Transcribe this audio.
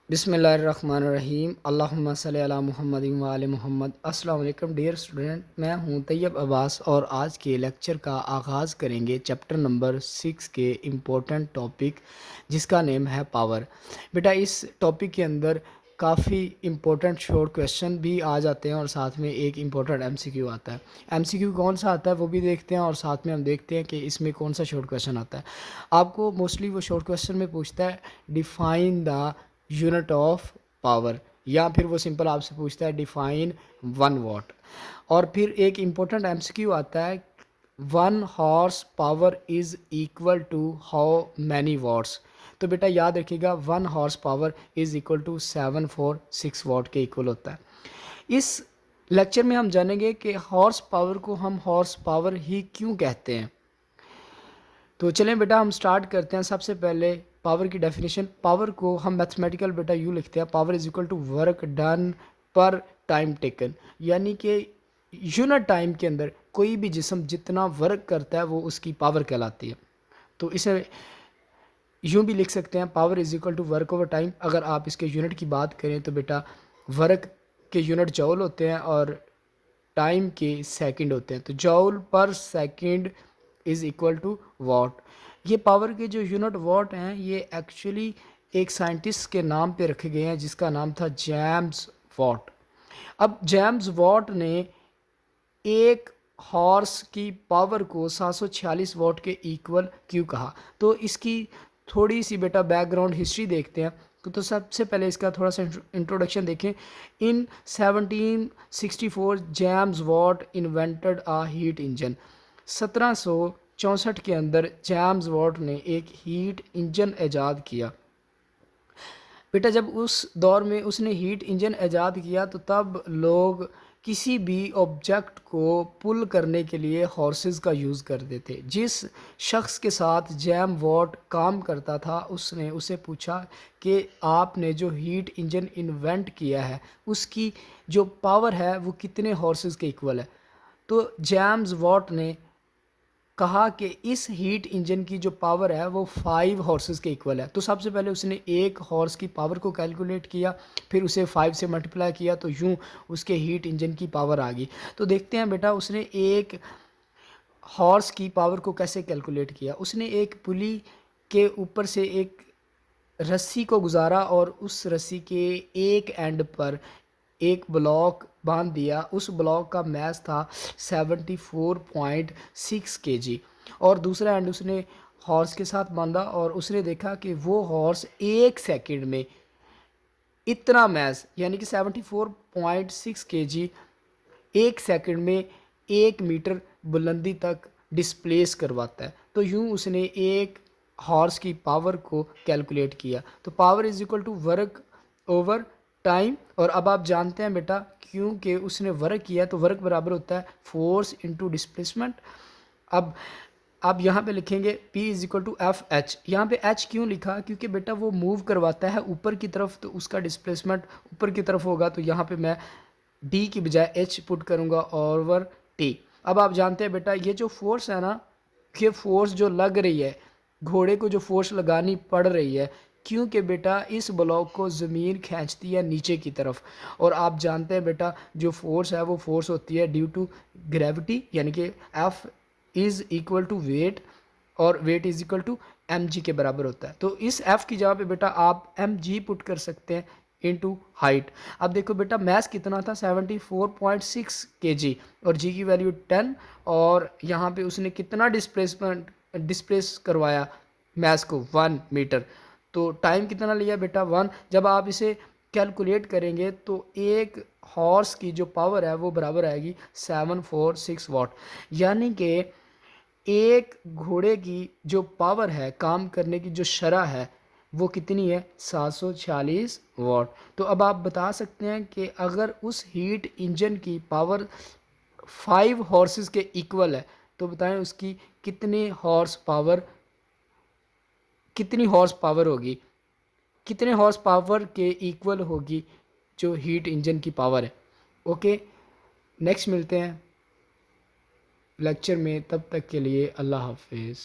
बिस्मिल्लाहिर्रहमानिर्रहीम अल्लाहुम्मा सल्ली अला मुहम्मदिन व आले मुहम्मद। अस्सलाम वालेकुम डियर स्टूडेंट, मैं हूं तैयब अब्बास और आज के लेक्चर का आगाज़ करेंगे चैप्टर नंबर 6 के इम्पोर्टेंट टॉपिक जिसका नेम है पावर। बेटा इस टॉपिक के अंदर काफ़ी इम्पोर्टेंट शॉर्ट क्वेश्चन भी आ जाते हैं और साथ में एक इम्पोर्टेंट एमसीक्यू आता है। एमसीक्यू कौन सा आता है वो भी देखते हैं और साथ में हम देखते हैं कि इसमें कौन सा शॉर्ट क्वेश्चन आता है। आपको मोस्टली वो शॉर्ट क्वेश्चन में पूछता है define the unit of power, या फिर वो सिंपल आपसे पूछता है डिफाइन 1 वाट। और फिर एक इम्पोर्टेंट एमसीक्यू आता है 1 horse power is equal to how many watts. तो बेटा याद रखिएगा 1 horse power is equal to 746 watt के इक्वल होता है। इस लेक्चर में हम जानेंगे कि हॉर्स पावर को हम हॉर्स पावर ही क्यों कहते हैं। तो चलें बेटा हम स्टार्ट करते हैं। सबसे पहले पावर की डेफिनेशन। पावर को हम मैथमेटिकल बेटा यूँ लिखते हैं, power is equal to work done per time taken, यानी कि यूनिट टाइम के अंदर कोई भी जिस्म जितना वर्क करता है वो उसकी पावर कहलाती है। तो इसे यूँ भी लिख सकते हैं, power is equal to work over time. अगर आप इसके यूनिट की बात करें तो बेटा वर्क के यूनिट जॉल होते हैं और टाइम के सेकंड होते हैं। तो जॉल पर सेकंड इज़ इक्वल टू वाट। ये पावर के जो यूनिट वाट हैं ये एक्चुअली एक साइंटिस्ट के नाम पे रखे गए हैं जिसका नाम था जेम्स वाट। अब जेम्स वाट ने एक हॉर्स की पावर को 746 वाट के इक्वल क्यों कहा, तो इसकी थोड़ी सी बेटा बैकग्राउंड हिस्ट्री देखते हैं। तो सबसे पहले इसका थोड़ा सा इंट्रोडक्शन देखें। इन 1764 जेम्स वाट इन्वेंटेड आ हीट इंजन। 1764 के अंदर जेम्स वाट ने एक हीट इंजन ईजाद किया। बेटा जब उस दौर में उसने हीट इंजन ईजाद किया तो तब लोग किसी भी ऑब्जेक्ट को पुल करने के लिए हॉर्सेस का यूज़ करते थे। जिस शख्स के साथ जैम वॉट काम करता था उसने उसे पूछा कि आपने जो हीट इंजन इन्वेंट किया है उसकी जो पावर है वो कितने हॉर्सेस के इक्वल है। तो जेम्स वॉट ने कहा कि इस हीट इंजन की जो पावर है वो 5 हॉर्सेस के इक्वल है। तो सबसे पहले उसने एक हॉर्स की पावर को कैलकुलेट किया, फिर उसे 5 से मल्टीप्लाई किया तो यूँ उसके हीट इंजन की पावर आ गई। तो देखते हैं बेटा उसने एक हॉर्स की पावर को कैसे कैलकुलेट किया। उसने एक पुली के ऊपर से एक रस्सी को गुजारा और उस रस्सी के एक एंड पर एक ब्लॉक बांध दिया। उस ब्लॉक का मैस था 74.6 kg और दूसरा एंड उसने हॉर्स के साथ बांधा और उसने देखा कि वो हॉर्स एक सेकंड में इतना मैस यानी कि 74.6 kg एक सेकंड में 1 मीटर बुलंदी तक डिस्प्लेस करवाता है। तो यूँ उसने एक हॉर्स की पावर को कैलकुलेट किया। तो power is equal to work over time. और अब आप जानते हैं बेटा क्योंकि उसने वर्क किया तो वर्क बराबर होता है फोर्स इनटू डिस्प्लेसमेंट। अब आप यहाँ पे लिखेंगे P is equal to F H. यहाँ पे H क्यों लिखा, क्योंकि बेटा वो मूव करवाता है ऊपर की तरफ तो उसका डिस्प्लेसमेंट ऊपर की तरफ होगा। तो यहाँ पे मैं D की बजाय H पुट करूँगा ओवर T। अब आप जानते हैं बेटा ये जो फोर्स है ना, ये फोर्स जो लग रही है घोड़े को, जो फोर्स लगानी पड़ रही है क्योंकि बेटा इस ब्लॉक को ज़मीन खींचती है नीचे की तरफ। और आप जानते हैं बेटा जो फोर्स है वो फोर्स होती है ड्यू टू ग्रेविटी, यानी कि F is equal to weight और weight is equal to mg के बराबर होता है। तो इस F की जगह पे बेटा आप mg पुट कर सकते हैं इनटू हाइट। अब देखो बेटा मैस कितना था 74.6 kg और g की वैल्यू 10 और यहाँ पे उसने कितना डिस्प्लेस करवाया मैस को 1 मीटर। तो टाइम कितना लिया बेटा 1। जब आप इसे कैलकुलेट करेंगे तो एक हॉर्स की जो पावर है वो बराबर आएगी 746 वाट, यानी कि एक घोड़े की जो पावर है काम करने की जो शरह है वो कितनी है 746 वाट। तो अब आप बता सकते हैं कि अगर उस हीट इंजन की पावर 5 हॉर्सेस के इक्वल है तो बताएं उसकी कितनी हॉर्स पावर होगी, कितने हॉर्स पावर के इक्वल होगी जो हीट इंजन की पावर है। ओके, नेक्स्ट मिलते हैं लेक्चर में, तब तक के लिए अल्लाह हाफिज़।